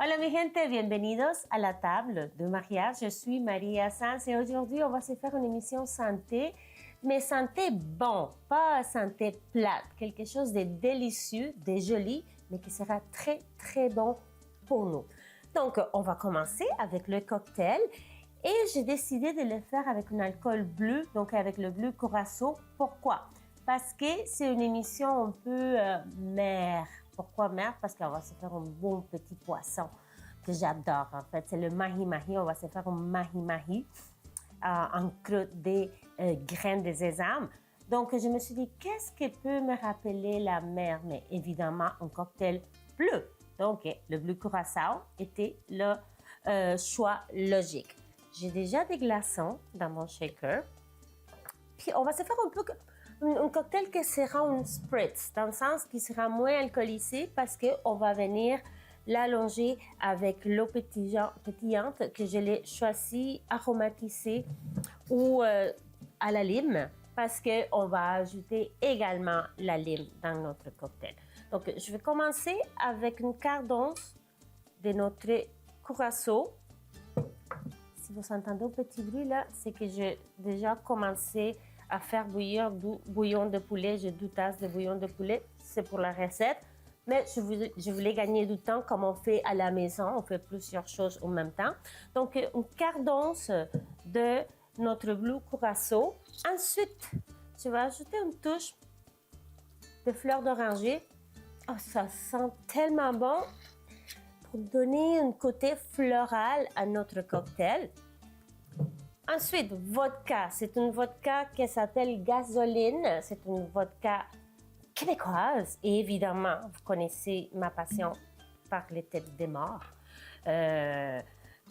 Hola mi gente, bienvenidos à la table de mariage. Je suis Maria Sanz et aujourd'hui on va se faire une émission santé, mais santé bon, pas santé plate, quelque chose de délicieux, de joli, mais qui sera très très bon pour nous. Donc on va commencer avec le cocktail et j'ai décidé de le faire avec un alcool bleu, donc avec le bleu Curaçao. Pourquoi? Parce que c'est une émission un peu mer. Pourquoi mer? Parce qu'on va se faire un bon petit poisson que j'adore en fait. C'est le mahi-mahi. On va se faire un mahi-mahi en croûte des graines de sésame. Donc je me suis dit, qu'est-ce qui peut me rappeler la mer? Mais évidemment, un cocktail bleu. Donc le bleu Curaçao était le choix logique. J'ai déjà des glaçons dans mon shaker. Puis on va se faire un peu un cocktail qui sera un spritz, dans le sens qui sera moins alcoolisé parce qu'on va venir l'allonger avec l'eau pétillante que je l'ai choisi aromatisée ou à la lime parce qu'on va ajouter également la lime dans notre cocktail. Donc je vais commencer avec une quart d'once de notre Curaçao. Si vous entendez un petit bruit là, c'est que j'ai déjà commencé à faire bouillir du bouillon de poulet. J'ai 2 tasses de bouillon de poulet, c'est pour la recette. Mais je voulais gagner du temps comme on fait à la maison, on fait plusieurs choses en même temps. Donc, une quart d'once de notre bleu Curaçao. Ensuite, je vais ajouter une touche de fleurs d'oranger. Oh, ça sent tellement bon pour donner un côté floral à notre cocktail. Ensuite, vodka. C'est une vodka qui s'appelle Gasoline. C'est une vodka québécoise. Et évidemment, vous connaissez ma passion par les têtes des morts.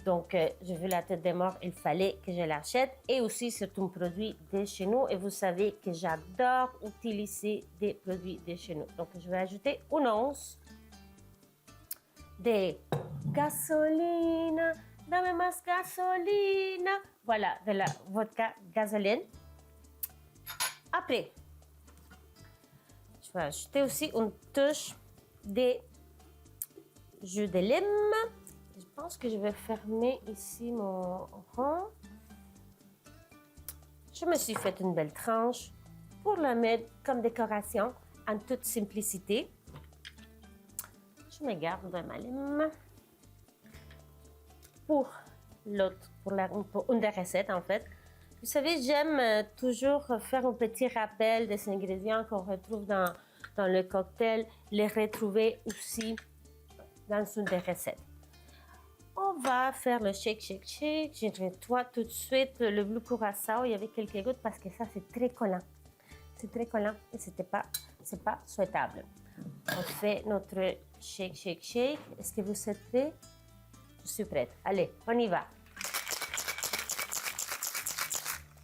Donc, j'ai vu la tête des morts, il fallait que je l'achète. Et aussi, c'est un produit de chez nous. Et vous savez que j'adore utiliser des produits de chez nous. Donc, je vais ajouter une once de gasoline. Dame más gasolina. Voilà, de la vodka gasoline. Après, je vais ajouter aussi une touche de jus de lime. Je pense que je vais fermer ici mon rond. Je me suis fait une belle tranche pour la mettre comme décoration en toute simplicité. Je me garde ma lime pour l'autre, pour une des recettes en fait. Vous savez, j'aime toujours faire un petit rappel des ingrédients qu'on retrouve dans le cocktail, les retrouver aussi dans une des recettes. On va faire le shake, shake, shake. Je nettoie tout de suite le bleu Curaçao. Il y avait quelques gouttes parce que ça, c'est très collant. C'est très collant et c'est pas souhaitable. On fait notre shake, shake, shake. Est-ce que vous êtes prêts? Je suis prête. Allez, on y va.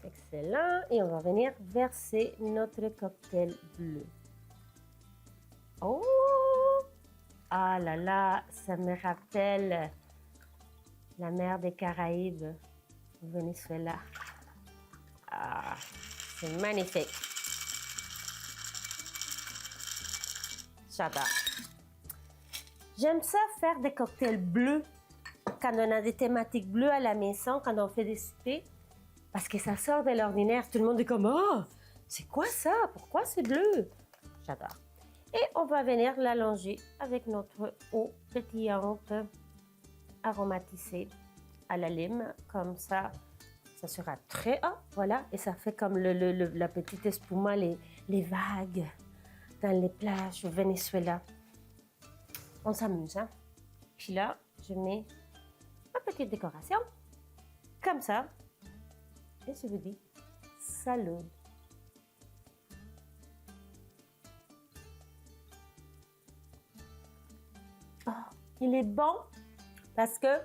Excellent. Et on va venir verser notre cocktail bleu. Oh! Ah là là, ça me rappelle la mer des Caraïbes, au Venezuela. Ah, c'est magnifique. J'adore. J'aime ça faire des cocktails bleus quand on a des thématiques bleues à la maison, quand on fait des soupers, parce que ça sort de l'ordinaire. Tout le monde est comme « Oh, c'est quoi ça? Pourquoi c'est bleu? » J'adore. Et on va venir l'allonger avec notre eau pétillante aromatisée à la lime. Comme ça, ça sera très haut. Voilà, et ça fait comme la petite espuma, les vagues dans les plages au Venezuela. On s'amuse, hein? Puis là, je mets ma petite décoration, comme ça. Et je vous dis, salut! Oh, il est bon parce que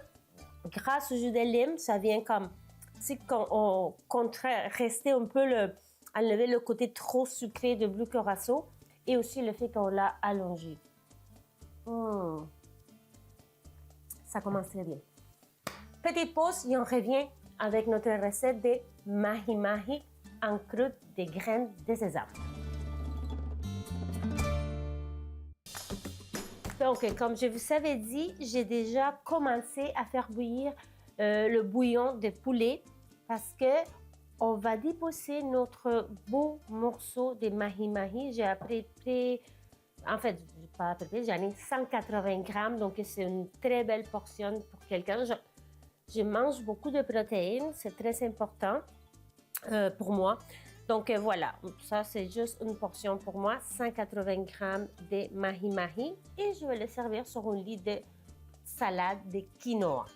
grâce au jus de lime, ça vient comme, c'est qu'on rester un peu enlever le côté trop sucré de bleu Curaçao et aussi le fait qu'on l'a allongé. Ça commence très bien. Petite pause et on revient avec notre recette de mahi-mahi en croûte de graines de sésame. Donc, comme je vous avais dit, j'ai déjà commencé à faire bouillir le bouillon de poulet parce que on va déposer notre beau morceau de mahi-mahi. J'ai apprêté, en fait, pas apprêté, j'en ai 180 grammes, donc c'est une très belle portion pour quelqu'un. Je mange beaucoup de protéines, c'est très important pour moi. Donc voilà, ça c'est juste une portion pour moi, 180 grammes de mahi-mahi et je vais le servir sur un lit de salade de quinoa.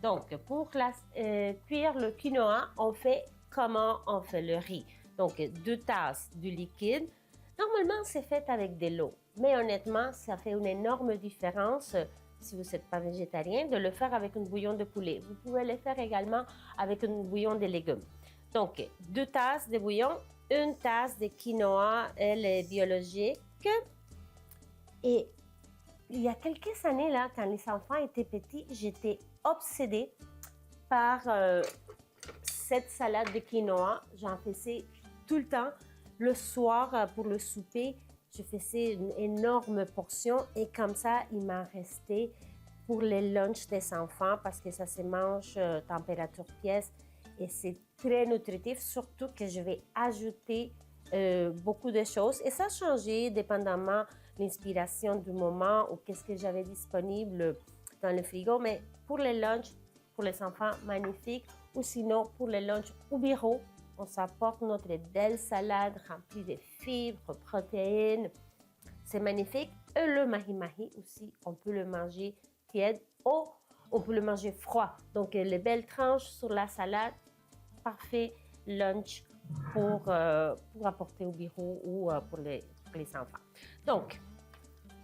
Donc pour cuire le quinoa, on fait comment on fait le riz. Donc 2 tasses de liquide. Normalement c'est fait avec de l'eau, mais honnêtement ça fait une énorme différence si vous n'êtes pas végétarien de le faire avec un bouillon de poulet. Vous pouvez le faire également avec un bouillon de légumes. Donc, 2 tasses de bouillon, 1 tasse de quinoa, elle est biologique. Et il y a quelques années, là, quand les enfants étaient petits, j'étais obsédée par cette salade de quinoa. J'en faisais tout le temps. Le soir, pour le souper, je faisais une énorme portion et comme ça, il m'en restait pour les lunchs des enfants parce que ça se mange température pièce. Et c'est très nutritif, surtout que je vais ajouter beaucoup de choses. Et ça a changé dépendamment de l'inspiration du moment ou qu'est-ce que j'avais disponible dans le frigo. Mais pour les lunchs, pour les enfants, magnifique. Ou sinon, pour les lunchs au bureau, on s'apporte notre belle salade remplie de fibres, protéines. C'est magnifique. Et le mahi-mahi aussi, on peut le manger tiède ou on peut le manger froid. Donc, les belles tranches sur la salade, parfait lunch pour apporter au bureau ou pour les enfants. Donc,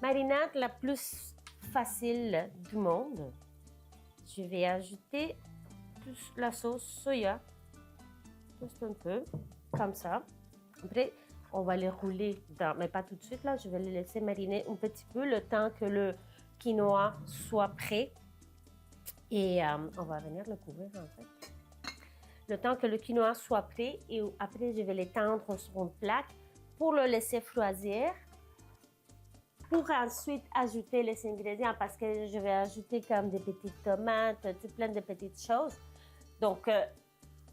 marinade la plus facile du monde. Je vais ajouter la sauce soya, juste un peu, comme ça. Après, on va les rouler mais pas tout de suite là, je vais les laisser mariner un petit peu le temps que le quinoa soit prêt. Et on va venir le couvrir en fait. Le temps que le quinoa soit prêt et après je vais l'étendre sur une plaque pour le laisser refroidir. Pour ensuite ajouter les ingrédients parce que je vais ajouter comme des petites tomates, plein de petites choses. Donc,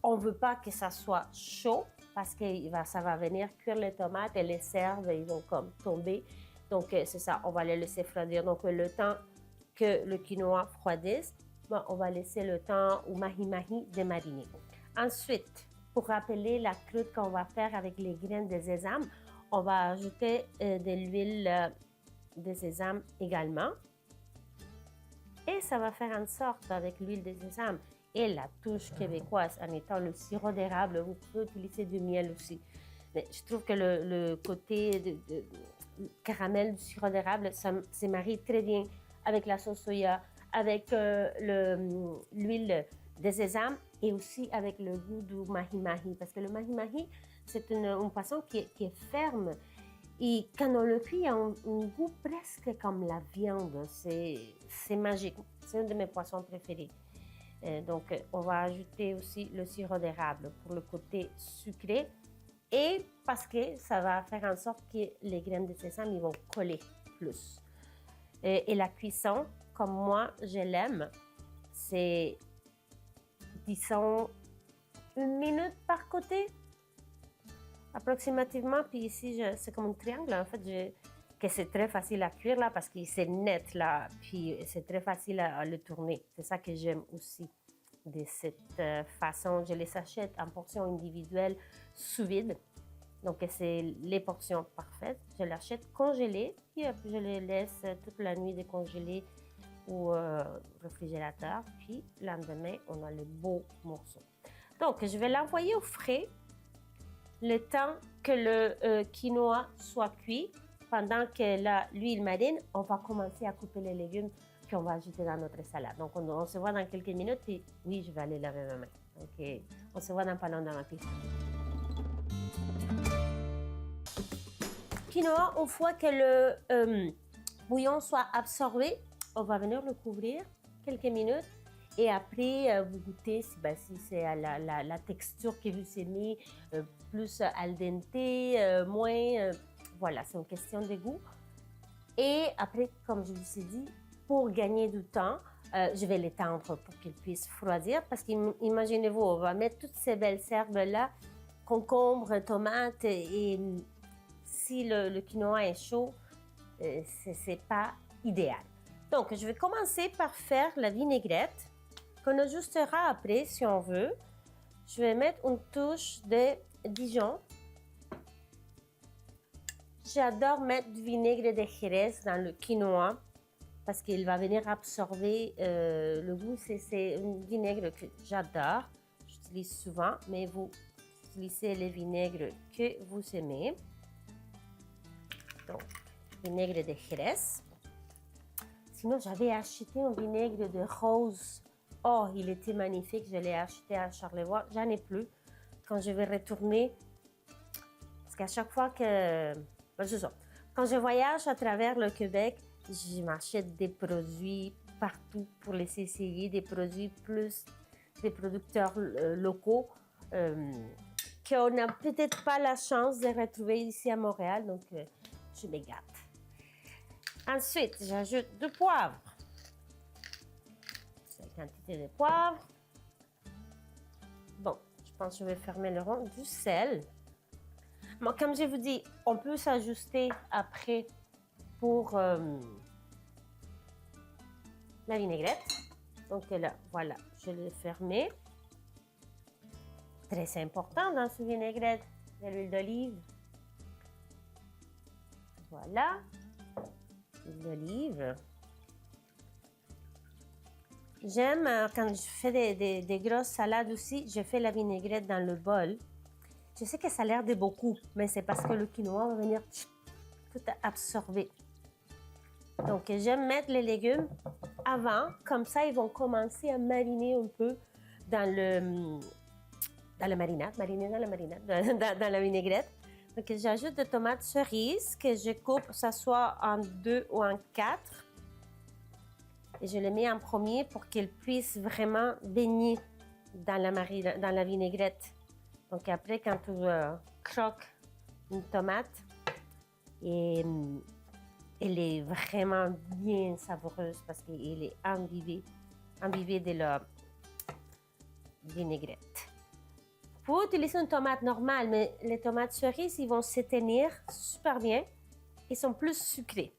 on ne veut pas que ça soit chaud parce que ça va venir cuire les tomates et les cerves, ils vont comme tomber. Donc, c'est ça, on va les laisser refroidir. Donc, le temps que le quinoa refroidisse, on va laisser le temps au mahi-mahi de mariner. Ensuite, pour rappeler la croûte qu'on va faire avec les graines de sésame, on va ajouter de l'huile de sésame également. Et ça va faire en sorte avec l'huile de sésame et la touche québécoise en étant le sirop d'érable, vous pouvez utiliser du miel aussi. Mais je trouve que le côté de caramel du sirop d'érable, ça se marie très bien avec la sauce soya, avec l'huile de sésame et aussi avec le goût du mahi-mahi. Parce que le mahi-mahi, c'est un poisson qui est ferme. Et quand on le cuit, il y a un goût presque comme la viande. C'est magique. C'est un de mes poissons préférés. Donc, on va ajouter aussi le sirop d'érable pour le côté sucré. Et parce que ça va faire en sorte que les graines de sésame ils vont coller plus. Et la cuisson, comme moi, je l'aime, c'est, disons, 1 minute par côté. Approximativement, puis ici, c'est comme un triangle, en fait, que c'est très facile à cuire là parce que c'est net là, puis c'est très facile à le tourner. C'est ça que j'aime aussi de cette façon. Je les achète en portions individuelles sous vide, donc c'est les portions parfaites. Je l'achète congelée, puis je les laisse toute la nuit décongelée au réfrigérateur, puis le lendemain, on a le beau morceau. Donc, je vais l'envoyer au frais le temps que le quinoa soit cuit. Pendant que l'huile marine, on va commencer à couper les légumes puis on va ajouter dans notre salade. Donc, on se voit dans quelques minutes. Puis, oui, je vais aller laver ma main. OK. On se voit dans pas longtemps dans la cuisine. Quinoa, une fois que le bouillon soit absorbé, on va venir le couvrir quelques minutes. Et après, vous goûtez si c'est la texture que vous aimez, plus al dente, moins. Voilà, c'est une question de goût. Et après, comme je vous ai dit, pour gagner du temps, je vais l'étendre pour qu'il puisse refroidir parce qu'imaginez-vous, on va mettre toutes ces belles herbes-là, concombres, tomates et si le quinoa est chaud, c'est pas idéal. Donc, je vais commencer par faire la vinaigrette qu'on ajustera après si on veut. Je vais mettre une touche de Dijon. J'adore mettre du vinaigre de Jerez dans le quinoa parce qu'il va venir absorber le goût. C'est un vinaigre que j'adore. J'utilise souvent, mais vous utilisez les vinaigres que vous aimez. Donc, vinaigre de Jerez. Sinon, j'avais acheté un vinaigre de rose. Oh, il était magnifique. Je l'ai acheté à Charlevoix. J'en ai plus. Quand je vais retourner, parce qu'à chaque fois que... c'est ça. Quand je voyage à travers le Québec, je m'achète des produits partout pour les essayer, des produits plus des producteurs locaux qu'on n'a peut-être pas la chance de retrouver ici à Montréal. Donc, je me gâte. Ensuite, j'ajoute du poivre. C'est la quantité de poivre. Bon, je pense que je vais fermer le rond. Du sel. Bon, comme je vous dis, on peut s'ajuster après pour la vinaigrette. Donc là, voilà, je l'ai fermé. Très important dans ce vinaigrette, de l'huile d'olive. Voilà, l'huile d'olive. J'aime, quand je fais des grosses salades aussi, je fais la vinaigrette dans le bol. Je sais que ça a l'air de beaucoup, mais c'est parce que le quinoa va venir tout absorber. Donc, j'aime mettre les légumes avant, comme ça, ils vont commencer à mariner un peu dans la marinade, dans la vinaigrette. Donc, j'ajoute des tomates cerises que je coupe, que ce soit en 2 ou en 4. Et je les mets en premier pour qu'elles puissent vraiment baigner dans la vinaigrette. Donc après, quand tu croques une tomate, elle est vraiment bien savoureuse parce qu'elle est imbibée de la vinaigrette. Vous pouvez utiliser une tomate normale, mais les tomates cerises, ils vont se tenir super bien. Ils sont plus sucrés.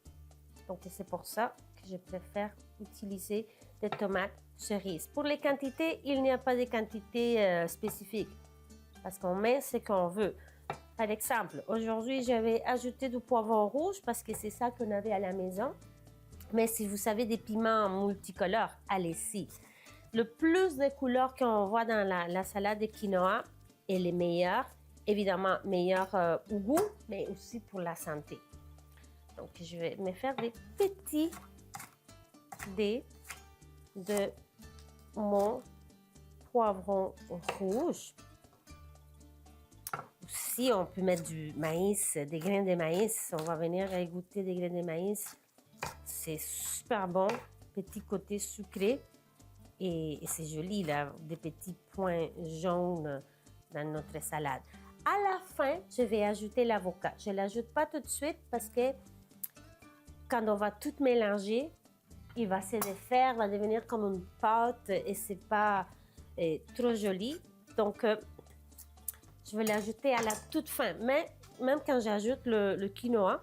Donc c'est pour ça que je préfère utiliser des tomates cerises. Pour les quantités, il n'y a pas de quantité spécifique. Parce qu'on met ce qu'on veut. Par exemple, aujourd'hui, j'avais ajouté du poivron rouge parce que c'est ça qu'on avait à la maison. Mais si vous savez des piments multicolores, allez-y. Le plus de couleurs qu'on voit dans la salade de quinoa, elle est meilleure. Évidemment, meilleure au goût, mais aussi pour la santé. Donc, je vais me faire des petits dés de mon poivron rouge. Aussi, on peut mettre du maïs, des grains de maïs. On va venir goûter des grains de maïs. C'est super bon, petit côté sucré. Et c'est joli, là, des petits points jaunes dans notre salade. À la fin, je vais ajouter l'avocat. Je ne l'ajoute pas tout de suite parce que quand on va tout mélanger, il va se défaire, va devenir comme une pâte et c'est pas trop joli. Donc, je vais l'ajouter à la toute fin. Mais même quand j'ajoute le quinoa,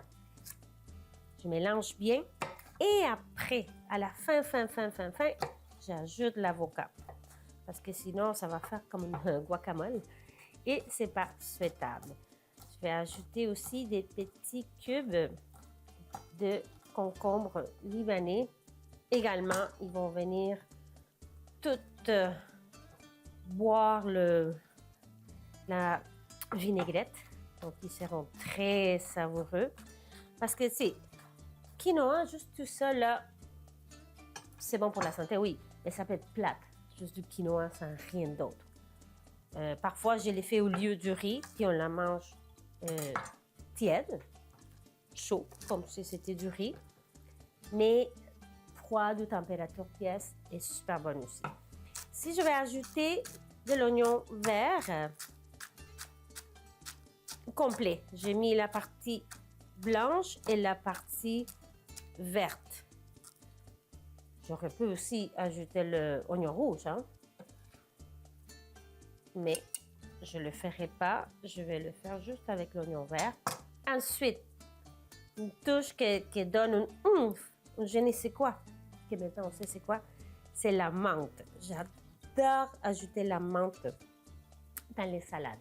je mélange bien. Et après, à la fin, j'ajoute l'avocat. Parce que sinon, ça va faire comme une guacamole. Et c'est pas souhaitable. Je vais ajouter aussi des petits cubes de concombre libanais. Également, ils vont venir toutes boire la vinaigrette. Donc, ils seront très savoureux. Parce que c'est quinoa, juste tout ça, là, c'est bon pour la santé, oui. Mais ça peut être plate. Juste du quinoa sans rien d'autre. Parfois, je les fais au lieu du riz, puis on la mange tiède, chaud, comme si c'était du riz. Mais froid de température pièce est super bonne aussi. Si je vais ajouter de l'oignon vert complet, j'ai mis la partie blanche et la partie verte. J'aurais pu aussi ajouter l'oignon rouge, hein? Mais je ne le ferai pas. Je vais le faire juste avec l'oignon vert. Ensuite, une touche qui donne un oomph, un je ne sais quoi. Que maintenant on sait c'est quoi. C'est la menthe. J'adore ajouter la menthe dans les salades.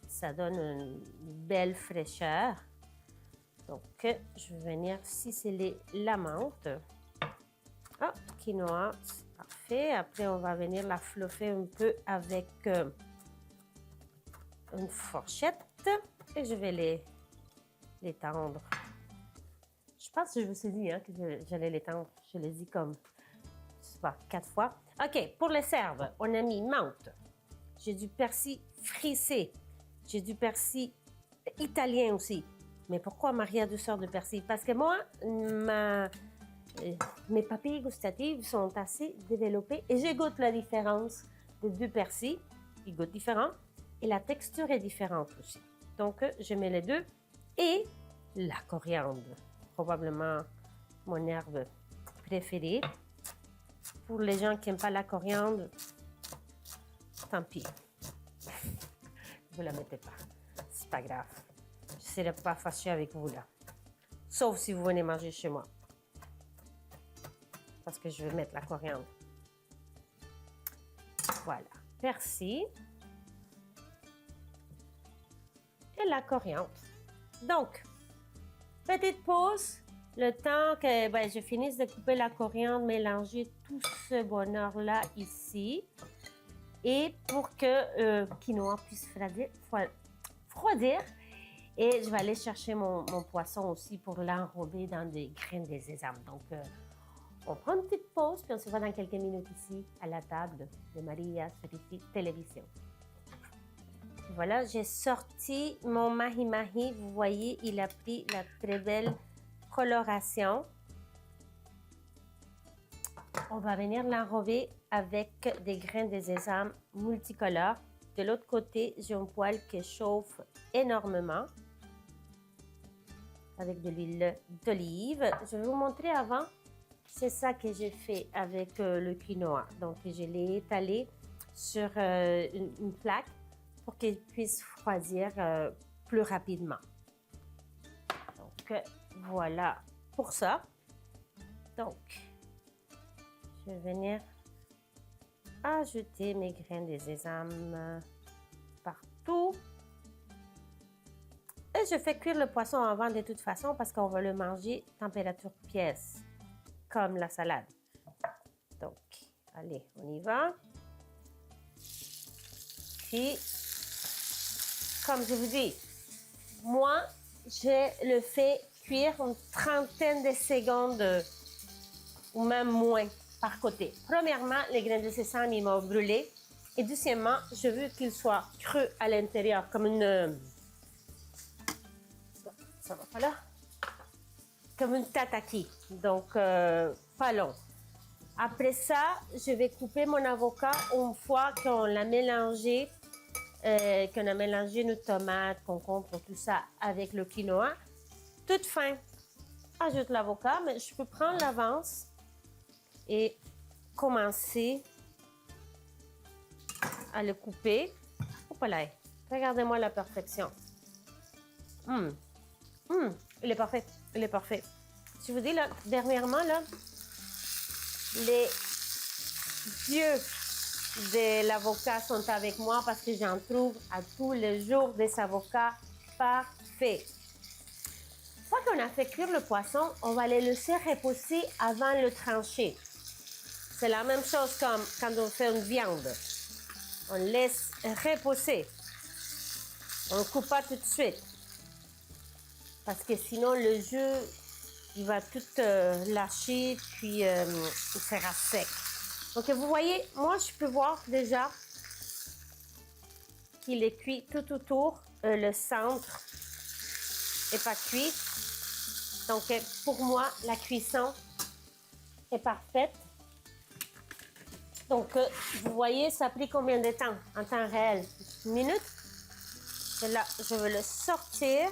Ça donne une belle fraîcheur. Donc, je vais venir ciseler la menthe. Oh, quinoa, c'est parfait. Après, on va venir la fluffer un peu avec une fourchette. Et je vais les tendre. Je pense que je vous ai dit hein, que j'allais les tendre. Je les dis comme, je sais pas, 4 fois. OK, pour les serves, on a mis menthe. J'ai du persil frisé. J'ai du persil italien aussi. Mais pourquoi Maria deux sortes de persil? Parce que moi, mes papilles gustatives sont assez développées et je goûte la différence des deux persils. Ils goûtent différents et la texture est différente aussi. Donc, je mets les deux et la coriandre, probablement mon herbe préférée. Pour les gens qui n'aiment pas la coriandre, tant pis. Vous ne la mettez pas. C'est pas grave. Je ne serai pas fâchée avec vous là. Sauf si vous venez manger chez moi. Parce que je vais mettre la coriandre. Voilà. Persil. Et la coriandre. Donc, petite pause. Le temps que je finisse de couper la coriandre, mélanger tout ce bonheur-là ici. Et pour que quinoa puisse refroidir. Et je vais aller chercher mon poisson aussi pour l'enrober dans des graines de sésame. Donc, on prend une petite pause, puis on se voit dans quelques minutes ici à la table de Maria's Télévision. Voilà, j'ai sorti mon mahi-mahi. Vous voyez, il a pris la très belle coloration. On va venir l'enrober avec des graines de sésame multicolores. De l'autre côté, j'ai un poêle qui chauffe énormément avec de l'huile d'olive. Je vais vous montrer avant. C'est ça que j'ai fait avec le quinoa. Donc, je l'ai étalé sur une plaque pour qu'il puisse refroidir plus rapidement. Donc, voilà pour ça. Donc, je vais venir ajouter mes graines de sésame partout. Et je fais cuire le poisson avant de toute façon parce qu'on va le manger température pièce, comme la salade. Donc, allez, on y va. Puis, comme je vous dis, moi, je le fais cuire une trentaine de secondes ou même moins par côté. Premièrement, les graines de sésame, ils m'ont brûlé. Et deuxièmement, je veux qu'il soit creux à l'intérieur, comme une... Ça va pas là? Comme une tataki. Donc, pas long. Après ça, je vais couper mon avocat une fois qu'on l'a mélangé, qu'on a mélangé nos tomates, concombres, tout ça avec le quinoa. Toute fin, ajoute l'avocat, mais je peux prendre l'avance et commencer à le couper. Voilà, regardez-moi la perfection. Il est parfait, il est parfait. Je vous dis, là, dernièrement, là, les dieux de l'avocat sont avec moi parce que j'en trouve à tous les jours des avocats parfaits. Une fois qu'on a fait cuire le poisson, on va les laisser reposer avant de le trancher. C'est la même chose comme quand on fait une viande. On laisse reposer. On ne coupe pas tout de suite. Parce que sinon, le jus, il va tout lâcher, puis il sera sec. Donc, vous voyez, moi, je peux voir déjà qu'il est cuit tout autour. Le centre n'est pas cuit. Donc, pour moi, la cuisson est parfaite. Donc, vous voyez, ça a pris combien de temps en temps réel? Une minute. Et là, je vais le sortir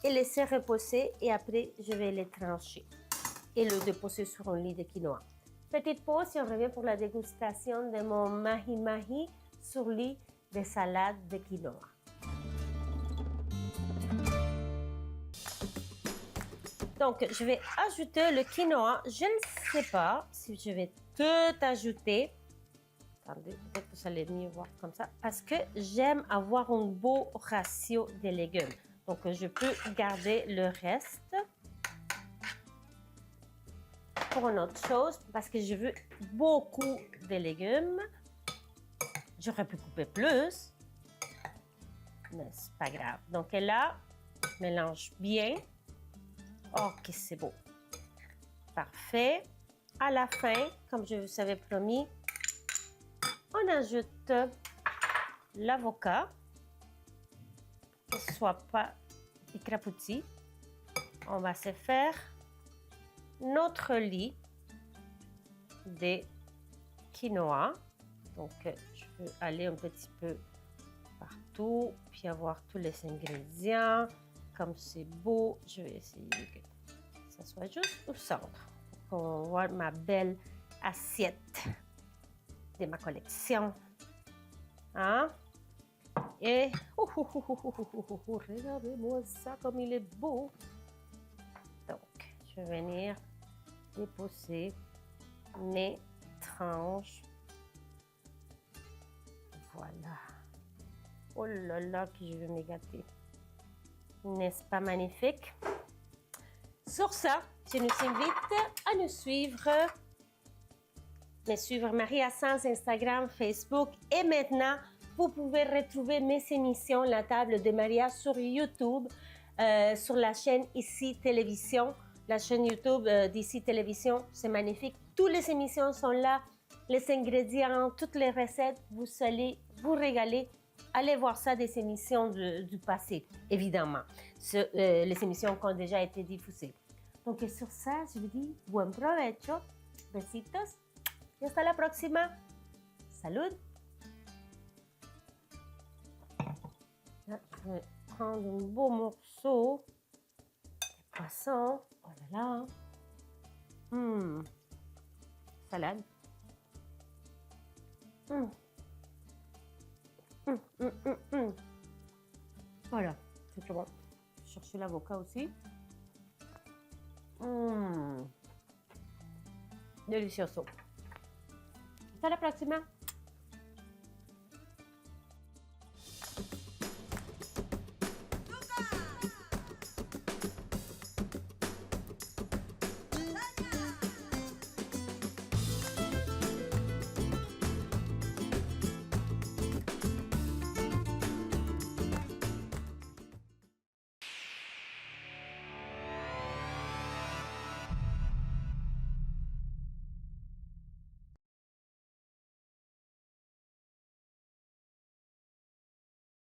et laisser reposer et après, je vais les trancher. et le déposer sur un lit de quinoa. Petite pause et on revient pour la dégustation de mon mahi-mahi sur lit de salade de quinoa. Donc, je vais ajouter le quinoa. Je ne sais pas si je vais tout ajouter. Attendez, peut-être que vous allez mieux voir comme ça. Parce que j'aime avoir un beau ratio de légumes. Donc, je peux garder le reste pour une autre chose. Parce que je veux beaucoup de légumes. J'aurais pu couper plus. Mais c'est pas grave. Donc là, je mélange bien. Oh, que c'est beau. Parfait. À la fin, comme je vous avais promis, on ajoute l'avocat. Que ce ne soit pas écrapouti. On va se faire notre lit de quinoa. Donc, je vais aller un petit peu partout, puis avoir tous les ingrédients. Comme c'est beau, je vais essayer que ça soit juste au centre. Pour voir ma belle assiette de ma collection. Hein? Et regardez-moi ça comme il est beau. Donc, je vais venir déposer mes tranches. Voilà. Oh là là, que je vais me gâter. N'est-ce pas magnifique? Sur ça, je nous invite à nous suivre. Me suivre Marie-Assance, Instagram, Facebook. Et maintenant, vous pouvez retrouver mes émissions La Table de Maria sur YouTube, sur la chaîne Ici Télévision. La chaîne YouTube d'Ici Télévision, c'est magnifique. Toutes les émissions sont là. Les ingrédients, toutes les recettes, vous allez vous régaler. Allez voir ça des émissions du passé, évidemment. Les émissions qui ont déjà été diffusées. Donc, sur ça, je vous dis buen provecho, besitos, y hasta la próxima. Salud! Là, je vais prendre un beau morceau de poisson. Oh là là! Salade. Voilà, c'est très bon. Je vais chercher l'avocat aussi. Delicioso. Hasta la próxima.